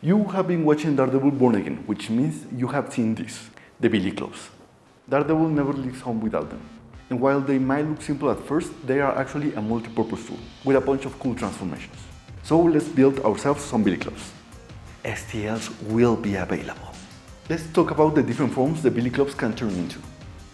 You have been watching Daredevil Born Again, which means you have seen this, the Billy Clubs. Daredevil never leaves home without them. And while they might look simple at first, they are actually a multi-purpose tool with a bunch of cool transformations. So let's build ourselves some Billy Clubs. STLs will be available. Let's talk about the different forms the Billy Clubs can turn into.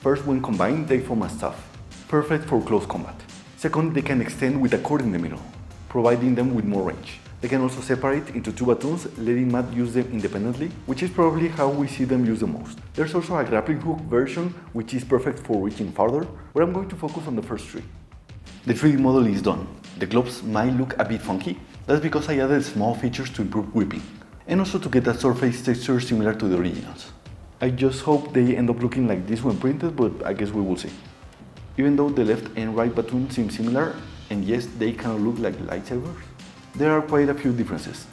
First, when combined, they form a staff, perfect for close combat. Second, they can extend with a cord in the middle, providing them with more range. They can also separate into two batons, letting Matt use them independently, which is probably how we see them used the most. There's also a grappling hook version, which is perfect for reaching farther, but I'm going to focus on the first three. The 3D model is done. The gloves might look a bit funky. That's because I added small features to improve gripping, and also to get a surface texture similar to the originals. I just hope they end up looking like this when printed, but I guess we will see. Even though the left and right baton seem similar, and yes, they kind of look like lightsabers, there are quite a few differences.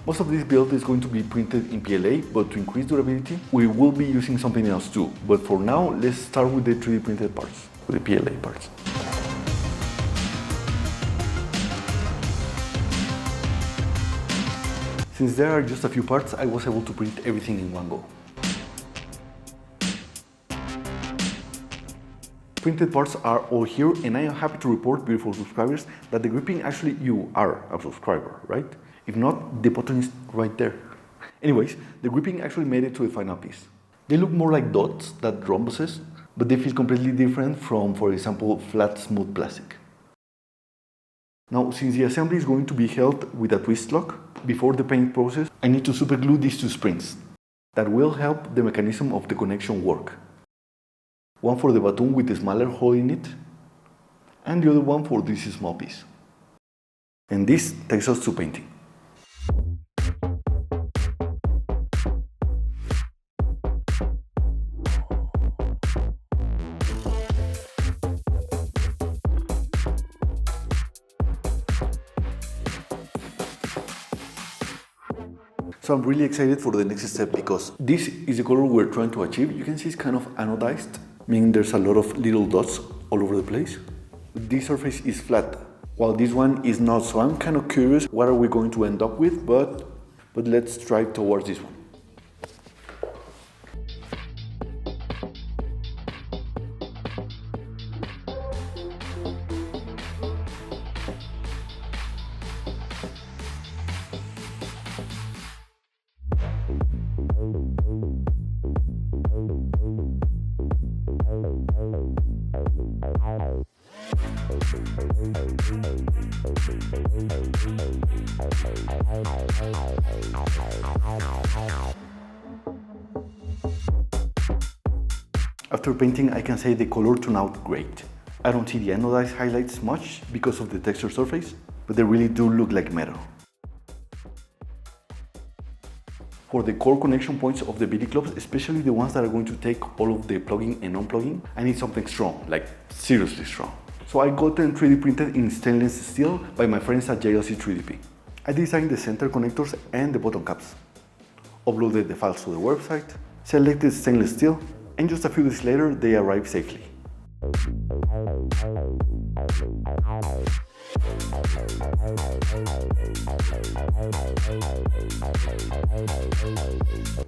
Most of this build is going to be printed in PLA, but to increase durability, we will be using something else too. But for now, let's start with the 3D printed parts, with the PLA parts. Since there are just a few parts, I was able to print everything in one go. Printed parts are all here, and I am happy to report, beautiful subscribers, that the gripping actually you are a subscriber, right? If not, the button is right there. Anyways, the gripping actually made it to the final piece. They look more like dots than rhombuses, but they feel completely different from, for example, flat, smooth plastic. Now, since the assembly is going to be held with a twist lock, before the paint process, I need to superglue these two springs. That will help the mechanism of the connection work. One for the baton with the smaller hole in it, and the other one for this small piece. And this takes us to painting. So I'm really excited for the next step because this is the color we're trying to achieve. You can see it's kind of anodized, meaning there's a lot of little dots all over the place. This surface is flat, while this one is not, so I'm kind of curious what are we going to end up with, but let's strive towards this one. After painting, I can say the color turned out great. I don't see the anodized highlights much because of the texture surface, but they really do look like metal. For the core connection points of the Billy Clubs, especially the ones that are going to take all of the plugging and unplugging, I need something strong, like seriously strong. So I got them 3D printed in stainless steel by my friends at JLC 3DP. I designed the center connectors and the bottom caps, uploaded the files to the website, selected stainless steel, and just a few days later they arrived safely.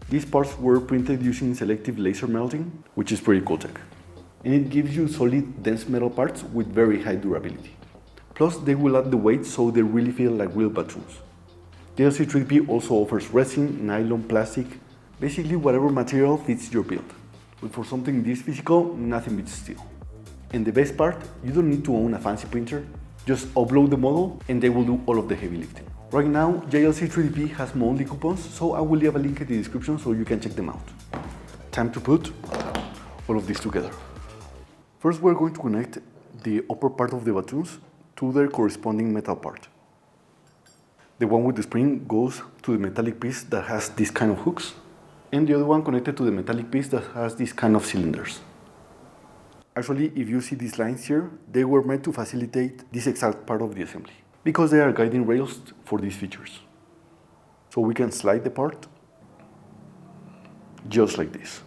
These parts were printed using selective laser melting, which is pretty cool tech. And it gives you solid, dense metal parts with very high durability. Plus, they will add the weight so they really feel like real batons. JLC 3DP also offers resin, nylon, plastic, basically whatever material fits your build. But for something this physical, nothing beats steel. And the best part, you don't need to own a fancy printer. Just upload the model and they will do all of the heavy lifting. Right now, JLC 3DP has monthly coupons, so I will leave a link in the description so you can check them out. Time to put all of this together. First, we're going to connect the upper part of the batons to their corresponding metal part. The one with the spring goes to the metallic piece that has this kind of hooks, and the other one connected to the metallic piece that has this kind of cylinders. Actually, if you see these lines here, they were meant to facilitate this exact part of the assembly, because they are guiding rails for these features. So we can slide the part, just like this.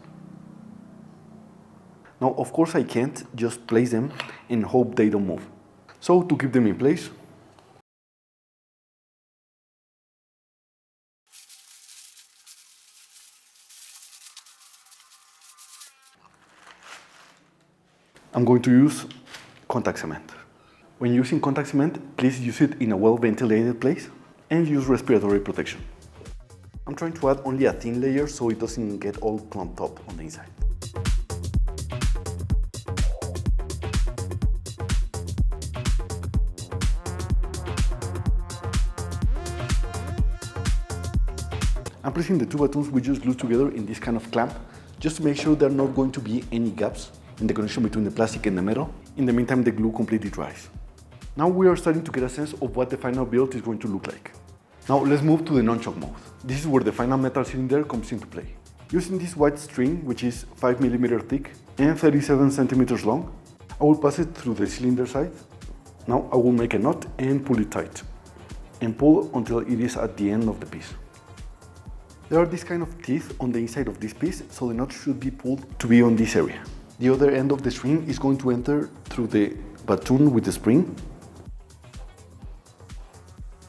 Now, of course, I can't just place them and hope they don't move. So to keep them in place, I'm going to use contact cement. When using contact cement, please use it in a well-ventilated place and use respiratory protection. I'm trying to add only a thin layer so it doesn't get all clumped up on the inside. I'm pressing the two buttons we just glued together in this kind of clamp, just to make sure there are not going to be any gaps in the connection between the plastic and the metal. In the meantime, the glue completely dries. Now we are starting to get a sense of what the final build is going to look like. Now let's move to the non-choke mode. This is where the final metal cylinder comes into play. Using this white string, which is 5 mm thick and 37 cm long, I will pass it through the cylinder side. Now I will make a knot and pull it tight, and pull until it is at the end of the piece. There are these kind of teeth on the inside of this piece, so the knot should be pulled to be on this area. The other end of the string is going to enter through the button with the spring,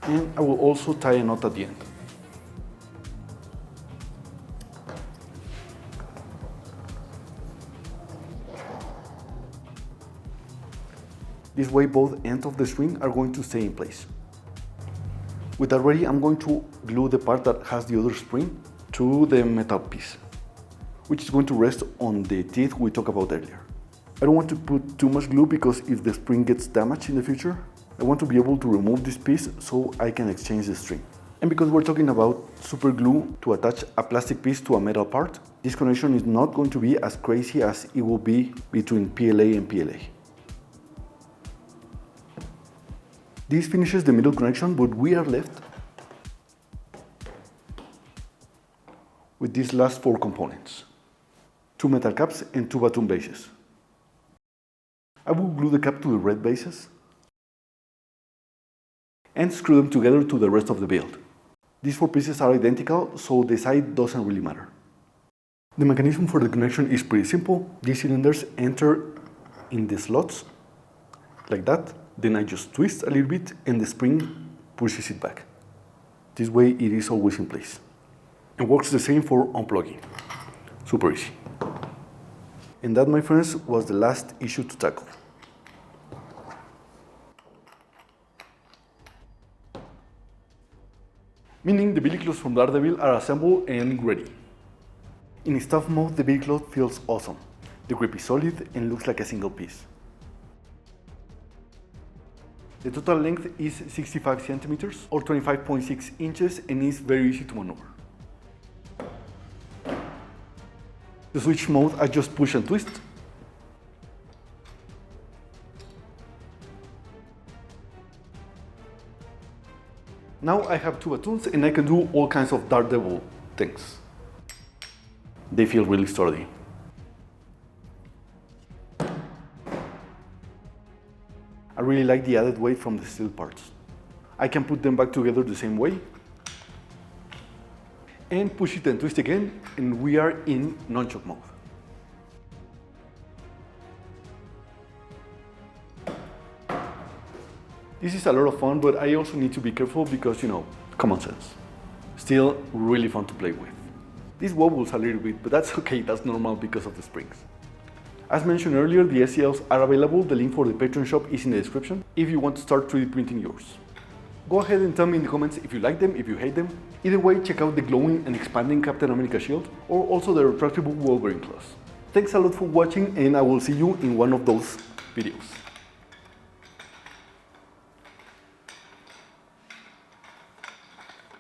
and I will also tie a knot at the end. This way both ends of the string are going to stay in place. With that ready, I'm going to glue the part that has the other spring to the metal piece, which is going to rest on the teeth we talked about earlier. I don't want to put too much glue because if the spring gets damaged in the future, I want to be able to remove this piece so I can exchange the string. And because we're talking about super glue to attach a plastic piece to a metal part, this connection is not going to be as crazy as it will be between PLA and PLA. This finishes the middle connection, but we are left with these last four components: 2 metal caps and 2 button bases. I will glue the cap to the red bases and screw them together to the rest of the build. These 4 pieces are identical, so the size doesn't really matter. The mechanism for the connection is pretty simple. These cylinders enter in the slots, like that. Then I just twist a little bit and the spring pushes it back. This way it is always in place. And works the same for unplugging. Super easy. And that, my friends, was the last issue to tackle. Meaning the Billy Clubs from Daredevil are assembled and ready. In stuff mode, the Billy Club feels awesome. The grip is solid and looks like a single piece. The total length is 65 centimeters or 25.6 inches and is very easy to maneuver. To switch mode, I just push and twist. Now I have 2 buttons and I can do all kinds of Daredevil things. They feel really sturdy. I really like the added weight from the steel parts. I can put them back together the same way and push it and twist again, and we are in non-choke mode. This is a lot of fun, but I also need to be careful because, common sense. Still really fun to play with. This wobbles a little bit, but that's okay, that's normal because of the springs. As mentioned earlier, the SCLs are available. The link for the Patreon shop is in the description if you want to start 3D printing yours. Go ahead and tell me in the comments if you like them, if you hate them. Either way, check out the glowing and expanding Captain America shield or also the retractable Wolverine claws. Thanks a lot for watching, and I will see you in one of those videos.